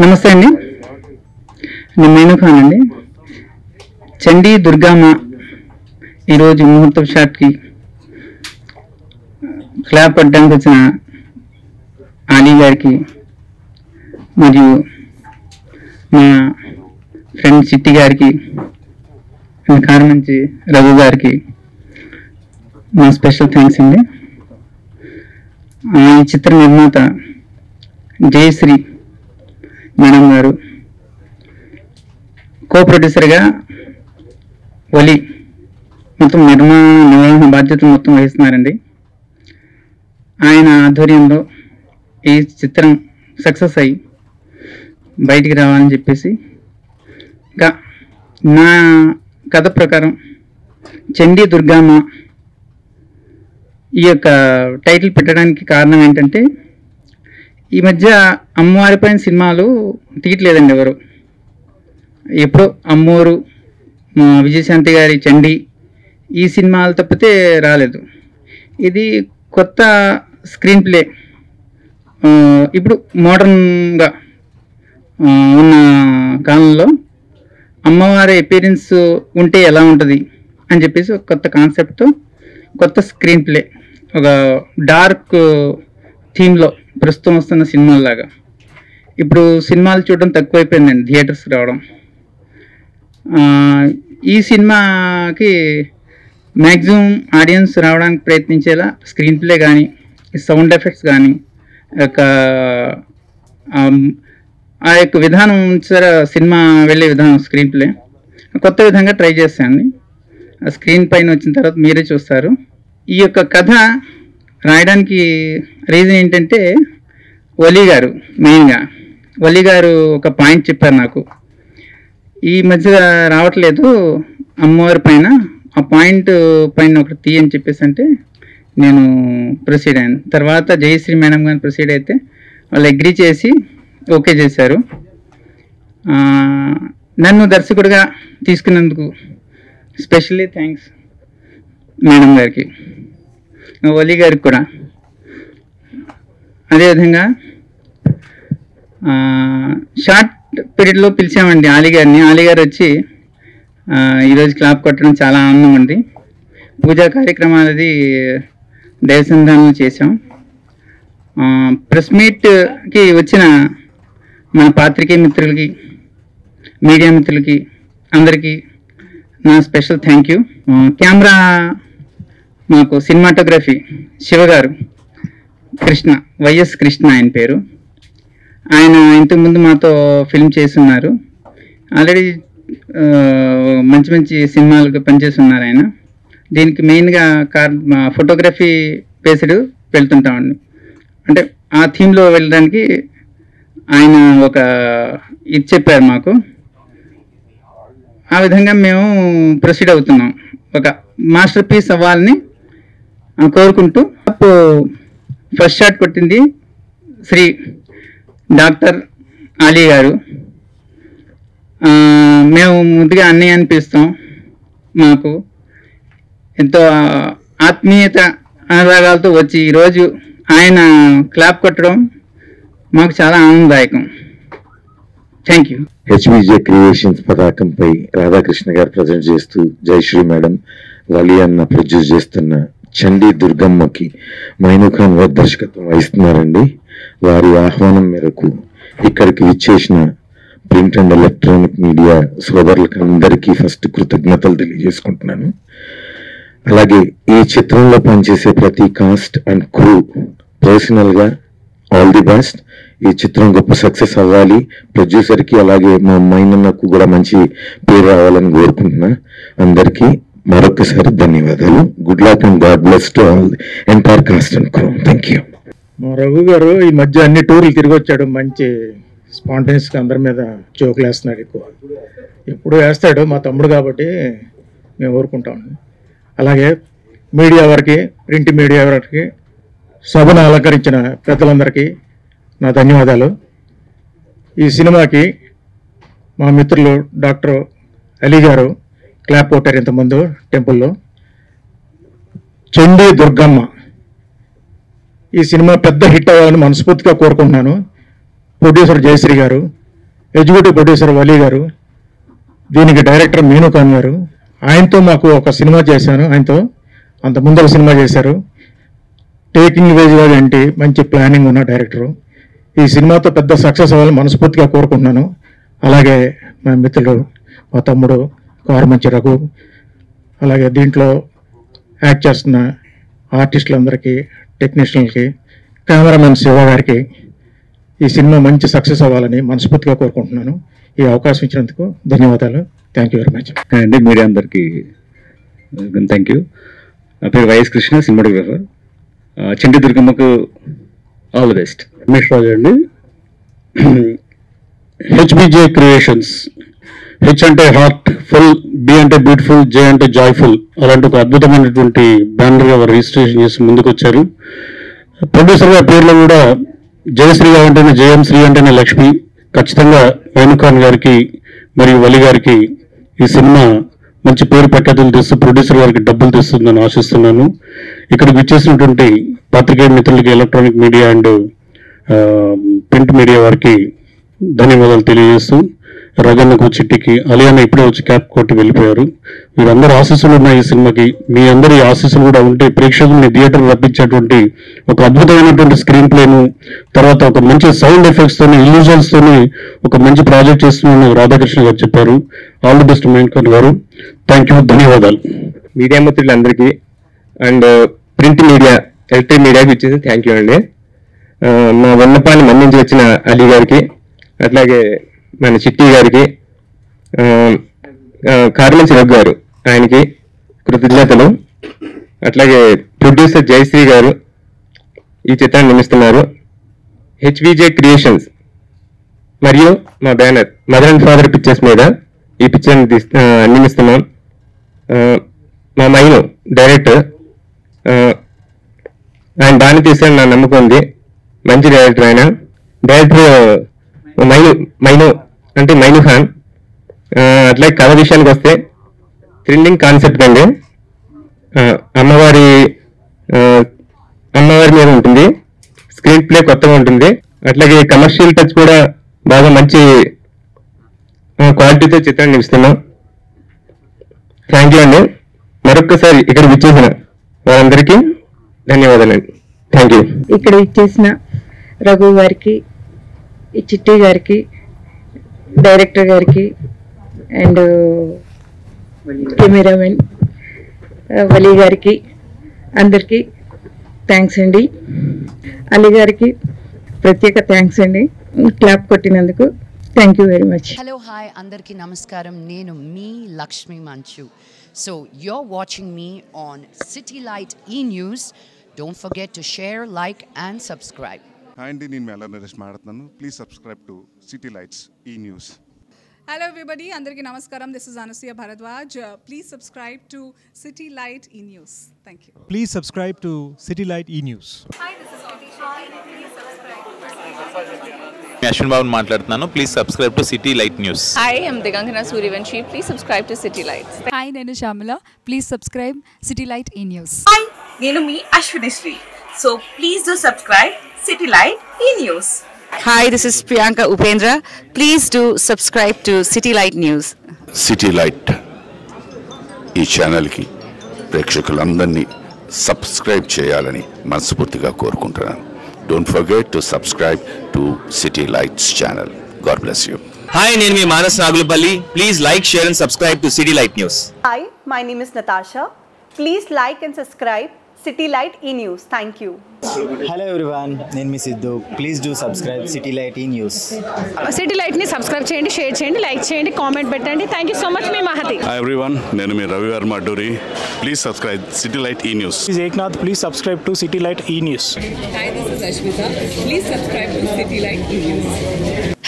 నమస్తే అండి, నేను మైనూ ఖాన్ అండి. చండీ దుర్గమ్మ ఈరోజు ముహూర్తం షాట్కి క్లాప్ పడ్డానికి వచ్చిన ఆలీ గారికి మరియు మా ఫ్రెండ్ చిట్టి గారికి, కారు నుంచి రఘు గారికి మా స్పెషల్ థ్యాంక్స్ అండి. ఈ చిత్ర నిర్మాత జయశ్రీ మేడం గారు, కో ప్రొడ్యూసర్గా వలి మొత్తం నిర్వహణ బాధ్యతలు మొత్తం వహిస్తున్నారండి. ఆయన ఆధ్వర్యంలో ఈ చిత్రం సక్సెస్ అయ్యి బయటికి రావాలని చెప్పేసి, ఇంకా నా కథ ప్రకారం చండీ దుర్గమ్మ ఈ యొక్క టైటిల్ పెట్టడానికి కారణం ఏంటంటే, ఈ మధ్య అమ్మవారి పైన సినిమాలు తీయట్లేదండి ఎవరు. ఎప్పుడో అమ్మోరు, విజయశాంతి గారి చండీ ఈ సినిమాలు తప్పితే రాలేదు. ఇది కొత్త స్క్రీన్ ప్లే, ఇప్పుడు మోడర్న్గా ఉన్న కాలంలో అమ్మవారి అపీరెన్స్ ఉంటే ఎలా ఉంటుంది అని చెప్పేసి ఒక కొత్త కాన్సెప్ట్తో కొత్త స్క్రీన్ ప్లే, ఒక డార్క్ థీమ్లో ప్రస్తుతం వస్తున్న సినిమాలాగా. ఇప్పుడు సినిమాలు చూడడం తక్కువైపోయిందండి, థియేటర్స్కి రావడం. ఈ సినిమాకి మ్యాక్సిమం ఆడియన్స్ రావడానికి ప్రయత్నించేలా స్క్రీన్ ప్లే కానీ, సౌండ్ ఎఫెక్ట్స్ కానీ, ఆ యొక్క విధానం సార్, సినిమా వెళ్ళే విధానం స్క్రీన్ ప్లే కొత్త విధంగా ట్రై చేశాను. ఆ స్క్రీన్ పైన వచ్చిన తర్వాత మీరే చూస్తారు. ఈ యొక్క కథ రాయడానికి రీజన్ ఏంటంటే, వలి గారు మెయిన్గా వలి గారు ఒక పాయింట్ చెప్పారు నాకు, ఈ మధ్య రావట్లేదు అమ్మవారి పైన, ఆ పాయింట్ పైన ఒకటి తీయని చెప్పేసి అంటే నేను ప్రొసీడ్ అయ్యాను. తర్వాత జయశ్రీ మేడం గారిని ప్రొసీడ్ అయితే వాళ్ళు అగ్రీ చేసి ఓకే చేశారు. నన్ను దర్శకుడిగా తీసుకున్నందుకు స్పెషల్లీ థ్యాంక్స్ మేడం గారికి, వలి గారికి కూడా. అదేవిధంగా షార్ట్ పీరియడ్లో పిలిచామండి ఆలీ గారిని. ఆలీ గారు వచ్చి ఈరోజు క్లాప్ కొట్టడం చాలా ఆనందం అండి. పూజా కార్యక్రమాలది దైవసంధానం చేసాం. ప్రెస్ మీట్కి వచ్చిన మన పాత్రికేయ మిత్రులకి, మీడియా మిత్రులకి అందరికీ నా స్పెషల్ థ్యాంక్ యూ. కెమెరా మాకు సినిమాటోగ్రఫీ శివగారు, కృష్ణ, వైఎస్ కృష్ణ ఆయన పేరు. ఆయన ఇంతకుముందు మాతో ఫిల్మ్ చేస్తున్నారు, ఆల్రెడీ మంచి మంచి సినిమాలకు పనిచేస్తున్నారు ఆయన. దీనికి మెయిన్గా ఫోటోగ్రఫీ బేస్డ్ వెళ్తుంటామండి, అంటే ఆ థీమ్లో వెళ్ళడానికి ఆయన ఒక ఇది చెప్పారు మాకు. ఆ విధంగా మేము ప్రొసీడ్ అవుతున్నాం, ఒక మాస్టర్ పీస్ అవ్వాలని కోరుకుంటూ. ఫస్ట్ షాట్ కొట్టింది శ్రీ డాక్టర్ ఆలీ గారు. మేము ముందుగా అన్నయ్య అనిపిస్తాం, మాకు ఎంతో ఆత్మీయత అనురాగాలతో వచ్చి ఈరోజు ఆయన క్లాప్ కొట్టడం మాకు చాలా ఆనందదాయకం. Thank you. హెచ్బిజే క్రియేషన్స్ పతాకంపై రాధాకృష్ణ గారు ప్రజెంట్ చేస్తూ, జయశ్రీ మేడం, వలి అన్న ప్రొడ్యూస్ చేస్తున్న చండీ దుర్గమ్మకి మైనూ ఖాన్ గారు దర్శకత్వం వహిస్తున్నారండి. వారి ఆహ్వానం మేరకు ఇక్కడికి విచ్చేసిన ప్రింట్ అండ్ ఎలక్ట్రానిక్ మీడియా సోదరులకు అందరికీ ఫస్ట్ కృతజ్ఞతలు తెలియజేసుకుంటున్నాను. అలాగే ఈ చిత్రంలో పనిచేసే ప్రతి కాస్ట్ అండ్ క్రూ పర్సనల్గా ఆల్ ది బెస్ట్. ఈ చిత్రం గొప్ప సక్సెస్ అవ్వాలి, ప్రొడ్యూసర్కి అలాగే మా మైనన్నకు కూడా మంచి పేరు రావాలని కోరుకుంటున్నా. అందరికీ మరొకసారి ధన్యవాదాలు. Good luck and God bless to all entire cost and crew. Thank you. మా రఘు గారు ఈ మధ్య అన్ని టూర్లు తిరిగి వచ్చాడు, మంచి స్పాంటేనియస్గా అందరి మీద జోకులు వేస్తున్నాడు. ఎక్కువ ఎప్పుడు వేస్తాడు, మా తమ్ముడు కాబట్టి మేము ఊరుకుంటాం. అలాగే మీడియా వారికి, ప్రింట్ మీడియా వారికి, సభను అలంకరించిన పెద్దలందరికీ నా ధన్యవాదాలు. ఈ సినిమాకి మా మిత్రులు డాక్టర్ అలీ గారు క్లాప్ కొట్టారు ఇంతకుముందు టెంపుల్లో. చండీ దుర్గమ్మ ఈ సినిమా పెద్ద హిట్ అవ్వాలని మనస్ఫూర్తిగా కోరుకుంటున్నాను. ప్రొడ్యూసర్ జయశ్రీ గారు, ఎగ్జిక్యూటివ్ ప్రొడ్యూసర్ వలీ గారు, దీనికి డైరెక్టర్ మీనూ ఖాన్ గారు. ఆయనతో మాకు ఒక సినిమా చేశాను. ఆయనతో అంత ముందర సినిమా చేశారు. టేకింగ్ వేజ్గా ఏంటి, మంచి ప్లానింగ్ ఉన్న డైరెక్టరు. ఈ సినిమాతో పెద్ద సక్సెస్ అవ్వాలని మనస్ఫూర్తిగా కోరుకుంటున్నాను. అలాగే మా మిత్రుడు, మా తమ్ముడు కారుమంచి రఘు, అలాగే దీంట్లో యాక్ట్ చేస్తున్న ఆర్టిస్టులందరికీ, టెక్నీషియన్లకి, కెమెరామెన్ శివ గారికి ఈ సినిమా మంచి సక్సెస్ అవ్వాలని మనస్ఫూర్తిగా కోరుకుంటున్నాను. ఈ అవకాశం ఇచ్చినందుకు ధన్యవాదాలు. Thank you very much. అండి మీడియా అందరికీ థ్యాంక్ యూ. నా పేరు వైఎస్ కృష్ణ, సినిమాటోగ్రాఫర్. చండి దుర్గమ్మకు all the best. Ramesh Raju అండి, హెచ్బిజే క్రియేషన్స్. హెచ్ అంటే హార్ట్ ఫుల్, బి అంటే బ్యూటిఫుల్, జే అంటే జాయ్ఫుల్. అలాంటి ఒక అద్భుతమైనటువంటి బ్యానర్గా వారు రిజిస్ట్రేషన్ చేసి ముందుకు వచ్చారు. ప్రొడ్యూసర్గా పేర్లో కూడా జయశ్రీ అంటేనే జయం, శ్రీ అంటేనే లక్ష్మి. ఖచ్చితంగా మీనూ ఖాన్ గారికి మరియు వలి గారికి ఈ సినిమా మంచి పేరు ప్రఖ్యాతులు తెస్తూ ప్రొడ్యూసర్ గారికి డబ్బులు తెస్తుందని ఆశిస్తున్నాను. ఇక్కడికి వచ్చేసినటువంటి పాత్రికేయ మిత్రులకి, electronic media and print media వారికి ధన్యవాదాలు తెలియజేస్తూ, రగన్నకు, చిట్టికి, అలియాన ఇప్పుడే వచ్చి క్యాప్ కొట్టి వెళ్ళిపోయారు. వీరందరూ ఆశీస్సులు ఉన్నాయి ఈ సినిమాకి. మీ అందరి ఆశీస్సులు కూడా ఉంటే ప్రేక్షకుల్ని థియేటర్ రప్పించేటువంటి ఒక అద్భుతమైనటువంటి స్క్రీన్ ప్లేను, తర్వాత ఒక మంచి సౌండ్ ఎఫెక్ట్స్ తోని, ఇల్యూజన్స్ తోని ఒక మంచి ప్రాజెక్ట్ చేస్తున్నాను రాధాకృష్ణ గారు చెప్పారు. All the best Minoo Khan గారు. థ్యాంక్ యూ, ధన్యవాదాలు. మీడియా మిత్రులందరికీ అండ్ ప్రింట్ మీడియా, ఎలక్ట్రిక్ మీడియాకి ఇచ్చేసి థ్యాంక్ యూ అండి. మా విన్నపాన్ని మన్నించి వచ్చిన అలీ గారికి, అట్లాగే మన చిట్టి గారికి, కారుమంచి రఘు గారు, ఆయనకి కృతజ్ఞతలు. అట్లాగే ప్రొడ్యూసర్ జయశ్రీ గారు ఈ చిత్రాన్ని నిర్మిస్తున్నారు. హెచ్బిజే క్రియేషన్స్ మరియు మా banner mother and father pictures మీద ఈ పిక్చర్ని నిర్మిస్తున్నాం. మా మైను డైరెక్టర్, ఆయన బాగానే తీసాను, నా నమ్మకం ఉంది. మంచి డైరెక్టర్ ఆయన. డైరెక్టర్ మైను అంటే మీనూ ఖాన్. అట్లాగే కథ విషయానికి వస్తే థ్రిల్లింగ్ కాన్సెప్ట్ అండి. అమ్మవారి మీద ఉంటుంది. స్క్రీన్ ప్లే కొత్తగా ఉంటుంది. అట్లాగే కమర్షియల్ టచ్ కూడా బాగా మంచి క్వాలిటీతో చిత్రాన్ని నిర్మిస్తున్నాం. థ్యాంక్ యూ అండి. మరొక్కసారి ఇక్కడ విచ్చేసిన వారందరికీ ధన్యవాదాలండి. Thank you. ఇక్కడ ఇచ్చేసిన రఘు గారికి, ఈ చిట్టి గారికి, డైరెక్టర్ గారికి అండ్ కెమెరామెన్ వలీ గారికి అందరికీ థ్యాంక్స్ అండి. అలీ గారికి ప్రత్యేక థ్యాంక్స్ అండి క్లాప్ కొట్టినందుకు. Thank you very much. Hello hi అందరికీ నమస్కారం. నేను మీ Lakshmi Manchu. So you're watching me on City Light E-News. Don't forget to share, like and subscribe. Hi అండి, నేను మెల్ల నరేష్ మాట్లాడుతున్నాను. Please subscribe to City Lights E news. Hello everybody, Andarki Namaskaram. This is Anasuya Bharadwaj. Please subscribe to City Light E-News. Thank you. Please subscribe to City Light E-News. Hi, this is Katisha. Please subscribe to City Light. Ashwin Babu మాట్లాడుతున్నాను. Please subscribe to City Light News. Hi, I'm Digangana Suryavanshi. Please subscribe to City Lights. Hi, నేను Shamila. Please subscribe City Light E-News. Hi, నేను మీ Ashwinisri. So please do subscribe City Light E-News. Hi, this is Priyanka Upendra. Please do subscribe to City Light News. City Light ఈ ఛానల్కి ప్రేక్షకులందరినీ subscribe చేయాలని మనస్ఫూర్తిగా కోరుకుంటున్నాను. Don't forget to subscribe to City Lights channel. God bless you. Hi, నేను మీ Manas Nagulapalli. Please like, share and subscribe to City Light News. Hi, my name is Natasha. Please like and subscribe City Light E-News. Thank you. Hello everyone, నేను మీ Siddhu. Please do subscribe City Light E news. City Light ని subscribe చేయండి, share చేయండి, like చేయండి, comment పెట్టండి. Thank you so much. మీ Mahathi. Hi everyone, నేను మీ Ravi Varma Adduri. Please subscribe City Light E news. Eknath. Please subscribe to City Light E news. Hi, this is Ashmita. Please subscribe to City Light E-News.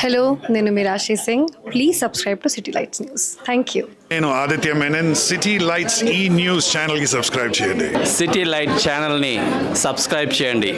Hello, నేను Mirashi Singh. Please subscribe to City Lights news. Thank you. నేను Aditya Menon. City Lights E news ఛానల్కి subscribe చేయండి. City Light ఛానల్ని subscribe చేయండి.